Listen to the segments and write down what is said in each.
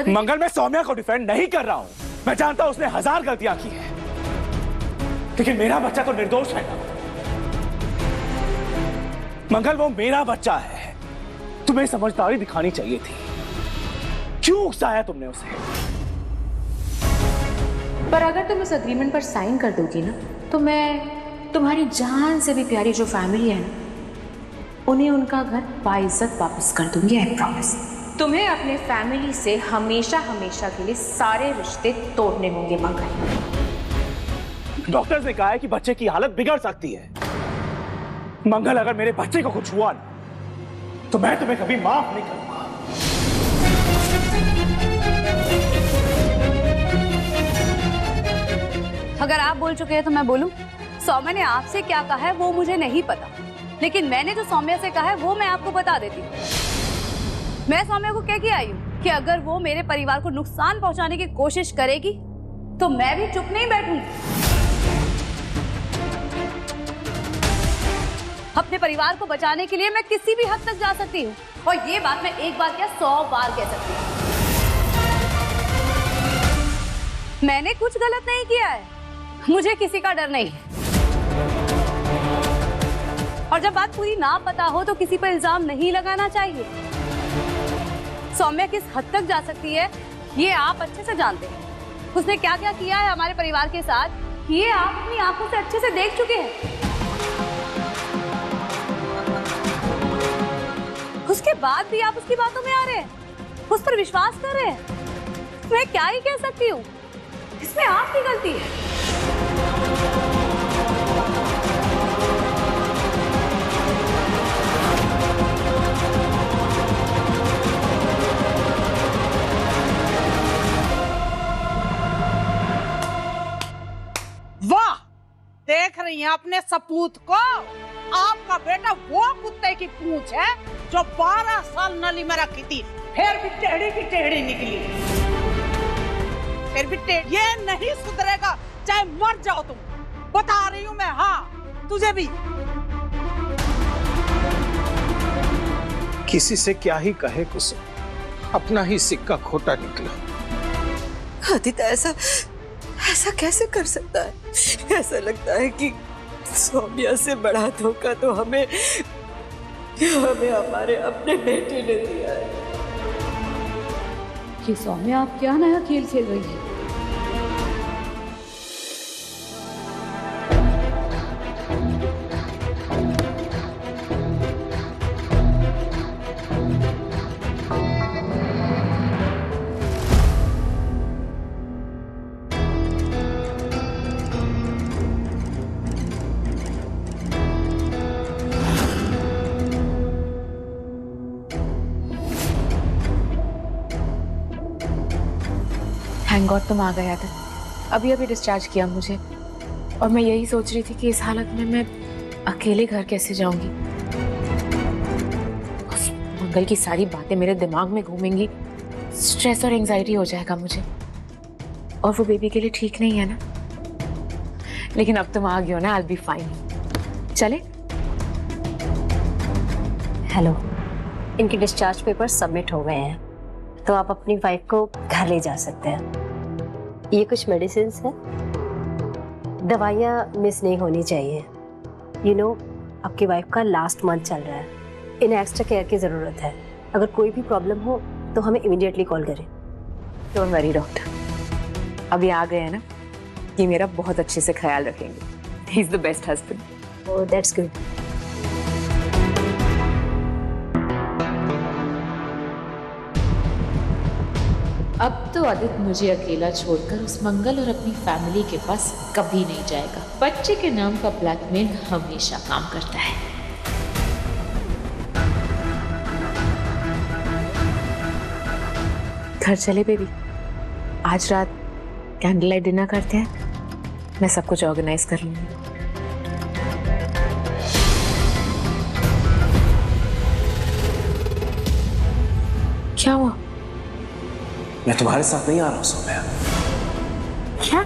मंगल, मैं सौम्या को डिफेंड नहीं कर रहा हूं। मैं जानता हूं उसने 1000 गलतियां की है, लेकिन मेरा बच्चा तो निर्दोष है ना। मंगल, वो मेरा बच्चा है। तुम्हें समझदारी दिखानी चाहिए थी। क्यों उकसाया तुमने उसे? पर अगर तुम इस अग्रीमेंट पर साइन कर दोगी ना, तो मैं तुम्हारी जान से भी प्यारी जो फैमिली है ना, उन्हें उनका घर बाइज्जत वापस कर दूंगी। I promise. तुम्हें अपने फैमिली से हमेशा हमेशा के लिए सारे रिश्ते तोड़ने होंगे मंगल। डॉक्टर्स ने कहा है कि बच्चे की हालत बिगड़ सकती है। मंगल, अगर मेरे बच्चे को कुछ हुआ ना, तो मैं तुम्हें कभी माफ नहीं करूंगा। अगर आप बोल चुके हैं तो मैं बोलूं? सौम्या ने आपसे क्या कहा है वो मुझे नहीं पता, लेकिन मैंने जो सौम्या से कहा है वो मैं आपको बता देती हूँ। मैं सौम्या को कह के आई हूँ कि अगर वो मेरे परिवार को नुकसान पहुंचाने की कोशिश करेगी तो मैं भी चुप नहीं बैठूंगी। अपने परिवार को बचाने के लिए मैं किसी भी हद तक जा सकती हूँ, और ये बात मैं एक बार क्या 100 बार कह सकती हूँ। मैंने कुछ गलत नहीं किया है, मुझे किसी का डर नहीं। और जब बात पूरी ना पता हो तो किसी पर इल्जाम नहीं लगाना चाहिए। सौम्या किस हद तक जा सकती है ये आप अच्छे से जानते हैं। उसने क्या क्या किया है हमारे परिवार के साथ, ये आप अपनी आंखों से अच्छे से देख चुके हैं। उसके बाद भी आप उसकी बातों में आ रहे हैं, उस पर विश्वास कर रहे हैं। मैं क्या ही कह सकती हूँ, इसमें आपकी गलती है। वाह, देख रही हैं अपने सपूत को? आपका बेटा वो कुत्ते की पूंछ है जो 12 साल नली में रखी थी, फिर भी टेढ़ी की टेढ़ी निकली। फिर भी ये नहीं सुधरेगा, चाहे मर जाओ तुम। बता रही हूँ मैं। हाँ, तुझे भी। किसी से क्या ही कहे कुसुम, अपना ही सिक्का खोटा निकला। आदित्य ऐसा कैसे कर सकता है? ऐसा लगता है कि सौम्या से बड़ा धोखा तो हमें हमारे अपने बेटे ने दिया है। ये सौम्या आप क्या नया खेल खेल रही है? थैंक गॉड तुम आ गया था। अभी डिस्चार्ज किया मुझे, और मैं यही सोच रही थी कि इस हालत में मैं अकेले घर कैसे जाऊंगी। उस मंगल की सारी बातें मेरे दिमाग में घूमेंगी, स्ट्रेस और एंजाइटी हो जाएगा मुझे, और वो बेबी के लिए ठीक नहीं है ना। लेकिन अब तुम आ गई हो ना, आई विल बी फाइन। चले? हेलो, इनके डिस्चार्ज पेपर सबमिट हो गए हैं, तो आप अपनी वाइफ को घर ले जा सकते हैं। ये कुछ मेडिसिन है, दवाइयाँ मिस नहीं होनी चाहिए। यू नो, आपकी वाइफ का लास्ट मंथ चल रहा है, इन्हें एक्स्ट्रा केयर की ज़रूरत है। अगर कोई भी प्रॉब्लम हो तो हमें इमीडिएटली कॉल करें। डोंट वरी डॉक्टर, अभी आ गए हैं ना, ये मेरा बहुत अच्छे से ख्याल रखेंगे। He is the best husband. Oh, that's good. अब तो आदित्य मुझे अकेला छोड़कर उस मंगल और अपनी फैमिली के पास कभी नहीं जाएगा। बच्चे के नाम का ब्लैकमेल हमेशा काम करता है। घर चले बेबी, आज रात कैंडल लाइट डिनर करते हैं। मैं सब कुछ ऑर्गेनाइज कर लूंगी। क्या हुआ? मैं तुम्हारे साथ नहीं आ रहा हूं सौम्या। क्या?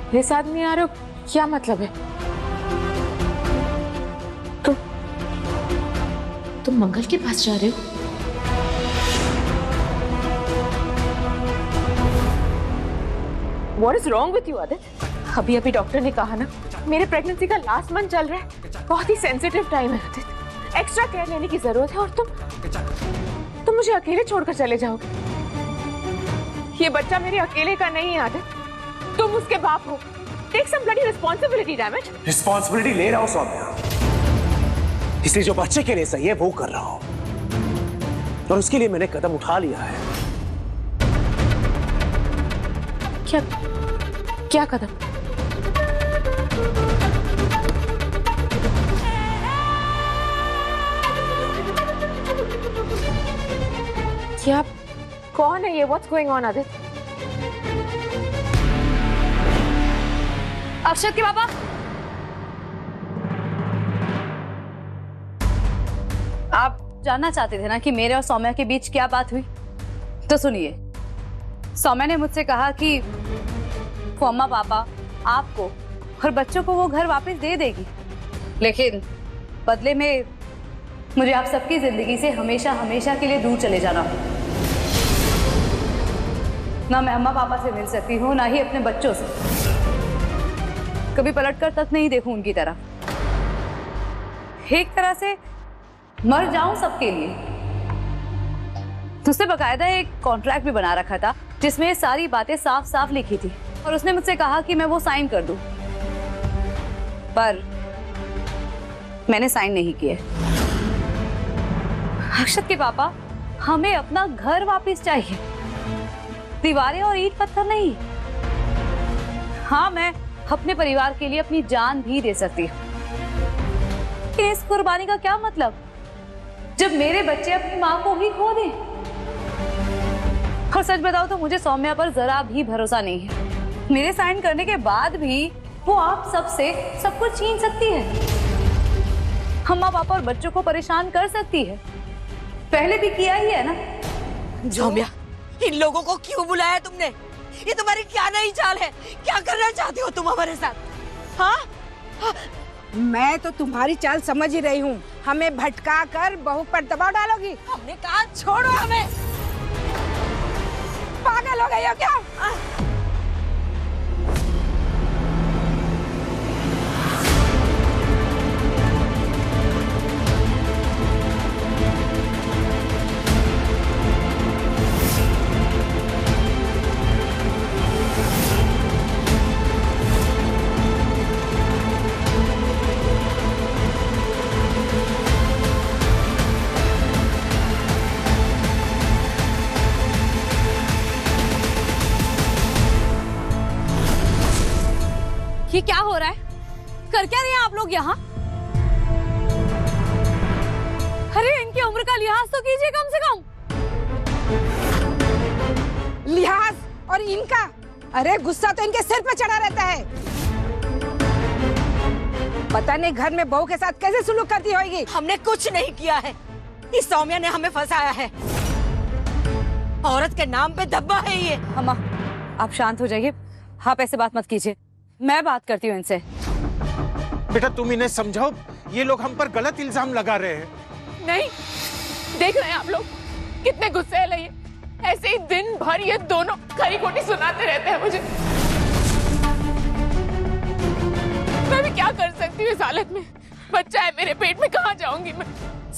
मेरे साथ नहीं आ रहे हो? क्या मतलब है? तुम मंगल के पास जा रहे हो? What is wrong with you, Aditya? अभी अभी डॉक्टर ने कहा ना, मेरे प्रेगनेंसी का लास्ट मंथ चल रहा है, बहुत ही सेंसिटिव टाइम है आदित्य, एक्स्ट्रा केयर लेने की जरूरत है। और तुम मुझे अकेले छोड़कर चले जाओगे। ये बच्चा मेरे अकेले का नहीं है आदित्य, तुम उसके बाप हो। Take some bloody responsibility, damn it. Responsibility ले रहा हूं सौम्या, इसलिए जो बच्चे के लिए सही है वो कर रहा हूं, और उसके लिए मैंने कदम उठा लिया है। क्या कदम? क्या, कौन है ये? What's going on, Aditya? अक्षत के पापा। आप जानना चाहते थे ना कि मेरे और सौम्या के बीच क्या बात हुई? तो सुनिए, सौम्या ने मुझसे कहा कि वो अम्मा पापा आपको और बच्चों को वो घर वापस दे देगी, लेकिन बदले में मुझे आप सबकी जिंदगी से हमेशा हमेशा के लिए दूर चले जाना हो। ना मैं अम्मा पापा से मिल सकती हूँ, ना ही अपने बच्चों से। कभी पलटकर तक नहीं देखूं उनकी तरफ। एक तरह से मर जाऊं सबके लिए। उसने बकायदा एक कॉन्ट्रैक्ट भी बना रखा था जिसमें ये सारी बातें साफ साफ लिखी थी, और उसने मुझसे कहा कि मैं वो साइन कर दूं, पर मैंने साइन नहीं किए। अक्षत के पापा, हमें अपना घर वापस चाहिए, दीवारें और ईंट पत्थर नहीं। हाँ, मैं अपने परिवार के लिए अपनी जान भी दे सकती हूँ, लेकिन इस कुर्बानी का क्या मतलब जब मेरे बच्चे अपनी माँ को ही खो दें? और सच बताओ तो मुझे सौम्या पर जरा भी भरोसा नहीं है। मेरे साइन करने के बाद भी वो आप सबसे सब कुछ छीन सकती है, अम्मा पापा और बच्चों को परेशान कर सकती है। पहले भी किया ही है ना। सौम्या, इन लोगों को क्यों बुलाया तुमने? ये तुम्हारी क्या नई चाल है? क्या करना चाहती हो तुम हमारे साथ? हाँ? मैं तो तुम्हारी चाल समझ ही रही हूँ। हमें भटका कर बहू पर दबाव डालोगी। हमने कहा छोड़ो हमें। पागल हो गई हो क्या? ये क्या हो रहा है? कर क्या रहे हैं आप लोग यहाँ? अरे इनकी उम्र का लिहाज तो कीजिए कम से कम। लिहाज और इनका? अरे गुस्सा तो इनके सिर पे चढ़ा रहता है। पता नहीं घर में बहू के साथ कैसे सुलूक करती होगी। हमने कुछ नहीं किया है, इस सौम्या ने हमें फंसाया है। औरत के नाम पे धब्बा है ये। अम्मा, आप शांत हो जाइए, आप ऐसे बात मत कीजिए, मैं बात करती हूँ इनसे। बेटा तुम इन्हें समझाओ, ये लोग हम पर गलत इल्जाम लगा रहे हैं। नहीं, देख रहे हैं आप लोग कितने गुस्से है ये। ऐसे ही दिन भर ये दोनों खरी खोटी सुनाते रहते हैं मुझे। मैं भी क्या कर सकती हूँ इस हालत में? बच्चा है मेरे पेट में, कहाँ जाऊंगी मैं?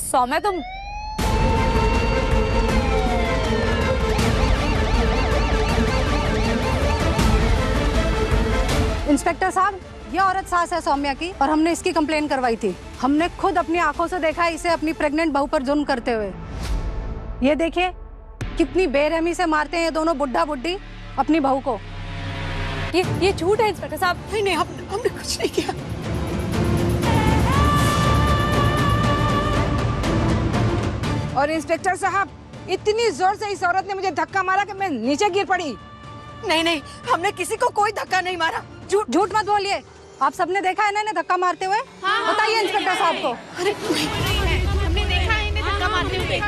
सौम्या, तुम इंस्पेक्टर साहब, ये औरत सास है सौम्या की, और हमने इसकी कंप्लेन करवाई थी। हमने खुद अपनी आंखों से देखा इसे अपनी प्रेग्नेंट बहू पर जुल्म करते हुए। ये देखिए कितनी बेरहमी से मारते हैं ये दोनों बुढ़ा बुढ़ी अपनी बहू को। ये झूठ है इंस्पेक्टर साहब। नहीं, हमने कुछ नहीं किया। और इंस्पेक्टर साहब, इतनी जोर से इस औरत ने मुझे धक्का मारा कि मैं नीचे गिर पड़ी। नहीं, हमने किसी को कोई धक्का नहीं मारा। झूठ मत बोलिए, आप सबने देखा है ना इन्हें धक्का मारते हुए? बताइए इंस्पेक्टर साहब को। हमने देखा है इन्हें धक्का मारते हुए।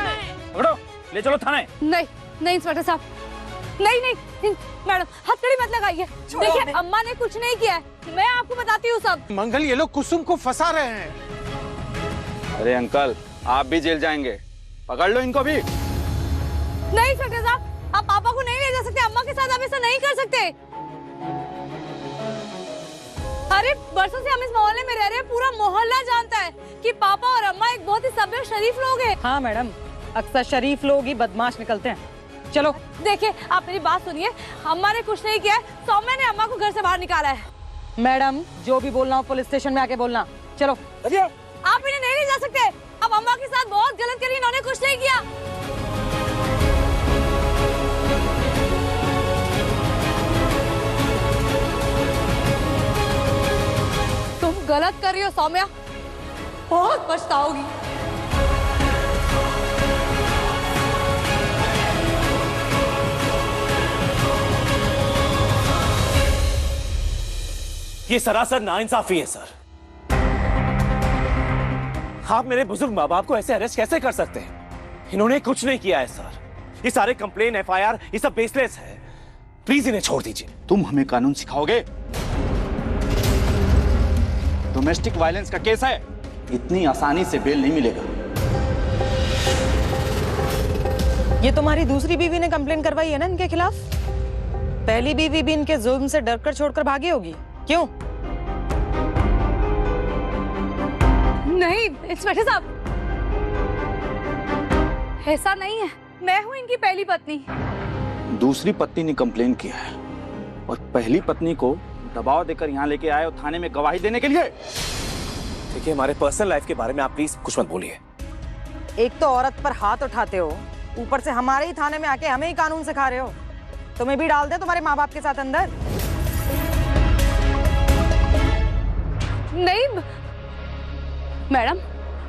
पकड़ो, ले चलो थाने। नहीं इंस्पेक्टर साहब, नहीं मैडम, हथकड़ी मत लगाइए। देखिए अम्मा ने कुछ नहीं किया है, मैं आपको बताती हूँ सब। मंगल, ये लोग कुसुम को फंसा रहे हैं। अरे अंकल, आप भी जेल जाएंगे, पकड़ लो इनको भी। नहीं इंस्पेक्टर साहब, आप पापा को नहीं ले जा सकते, अम्मा के साथ आप ऐसा नहीं कर सकते। अरे बरसों से हम इस मोहल्ले में रह रहे हैं, पूरा मोहल्ला जानता है कि पापा और अम्मा एक बहुत ही सभ्य शरीफ लोग हैं। हाँ मैडम, अक्सर शरीफ लोग ही बदमाश निकलते हैं। चलो देखिए, आप मेरी बात सुनिए, अम्मा ने कुछ नहीं किया है, सौम्या ने अम्मा को घर से बाहर निकाला है। मैडम जो भी बोलना हो पुलिस स्टेशन में आके बोलना। चलो। आप इन्हें नहीं ले जा सकते, अब अम्मा के साथ बहुत गलत करी, इन्होंने कुछ नहीं किया। तुम गलत कर रही हो सौम्या, बहुत पछताओगी। ये सरासर नाइंसाफी है सर। आप मेरे बुजुर्ग माँ बाप को ऐसे अरेस्ट कैसे कर सकते हैं? इन्होंने कुछ नहीं किया है सर। ये सारे कंप्लेन, एफआईआर, ये सब बेसलेस है। प्लीज इन्हें छोड़ दीजिए। तुम हमें कानून सिखाओगे? डोमेस्टिक वायलेंस का केस है, इतनी आसानी से बेल नहीं मिलेगा। ये तुम्हारी दूसरी बीवी ने कंप्लेन करवाई है ना इनके खिलाफ? पहली बीवी भी इनके जुल्म से डरकर छोड़कर भागी होगी, क्यों? नहीं इंस्पेक्टर साहब, ऐसा नहीं है, मैं हूँ इनकी पहली पत्नी। दूसरी पत्नी ने कंप्लेन किया है और पहली पत्नी को दबाव देकर यहाँ लेके आए और थाने में गवाही देने के लिए। देखिए, हमारे पर्सनल लाइफ के बारे में आप प्लीज कुछ मत बोलिए। एक तो औरत पर हाथ उठाते हो, ऊपर से हमारे ही थाने में आके हमें ही कानून सिखा रहे हो। तुम्हें भी डाल दे तुम्हारे माँ बाप के साथ अंदर। नहीं मैडम,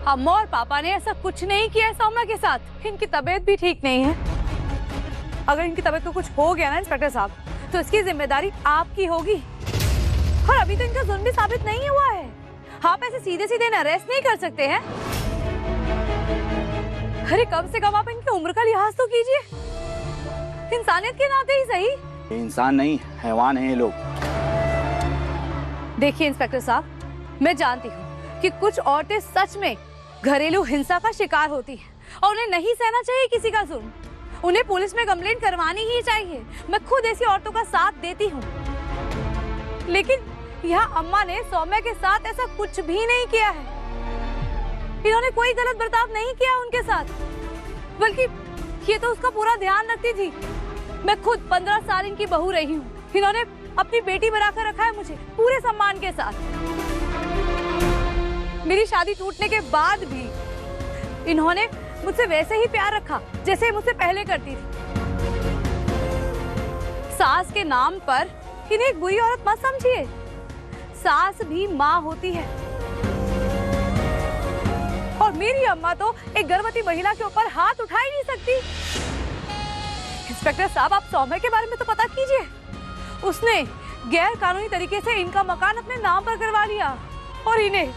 अम्मा और पापा ने ऐसा कुछ नहीं किया है सौम्या के साथ। इनकी तबीयत भी ठीक नहीं है। अगर इनकी तबीयत को कुछ हो गया ना इंस्पेक्टर साहब, तो इसकी जिम्मेदारी आपकी होगी। और अभी तो इनका जुर्म भी साबित नहीं हुआ है। आप ऐसे सीधे सीधे अरेस्ट नहीं कर सकते हैं। अरे कम से कम आप इनकी उम्र का लिहाज तो कीजिए, इंसानियत के नाते ही सही। ये इंसान नहीं, हैवान है ये लोग। देखिए इंस्पेक्टर साहब, मैं जानती हूँ कि कुछ औरतें सच में घरेलू हिंसा का शिकार होती हैं और उन्हें नहीं सहना चाहिए किसी का जुर्म। उन्हें पुलिस में कंप्लेंट करवानी ही चाहिए। मैं खुद ऐसी औरतों का साथ देती हूँ। लेकिन यहाँ अम्मा ने सौम्या के साथ ऐसा कुछ भी नहीं किया है। इन्होंने कोई गलत बर्ताव नहीं किया उनके साथ, बल्कि ये तो उसका पूरा ध्यान रखती थी। मैं खुद 15 साल इनकी बहू रही हूँ। इन्होंने अपनी बेटी बनाकर रखा है मुझे पूरे सम्मान के साथ। मेरी शादी टूटने के बाद भी इन्होंने मुझसे वैसे ही प्यार रखा जैसे मुझसे पहले करती थी। सास के नाम पर इन्हें एक बुरी औरत मत समझिए। सास भी माँ होती है और मेरी अम्मा तो एक गर्भवती महिला के ऊपर हाथ उठा ही नहीं सकती। इंस्पेक्टर साहब, आप सौम्या के बारे में तो पता कीजिए। उसने गैर कानूनी तरीके से इनका मकान अपने नाम पर करवा लिया और इन्हें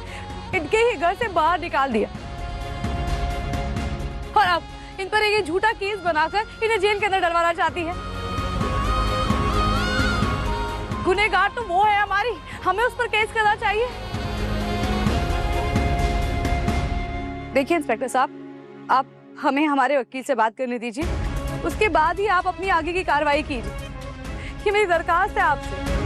इनके ही घर से बाहर निकाल दिया। और अब इन पर एक झूठा केस बनाकर इन्हें जेल के अंदर डलवाना चाहती है। गुनहगार तो वो है हमारी, हमें उस पर केस करना चाहिए। देखिए इंस्पेक्टर साहब, आप हमें हमारे वकील से बात करने दीजिए, उसके बाद ही आप अपनी आगे की कार्रवाई कीजिए। ये मेरी दरखास्त है आपसे।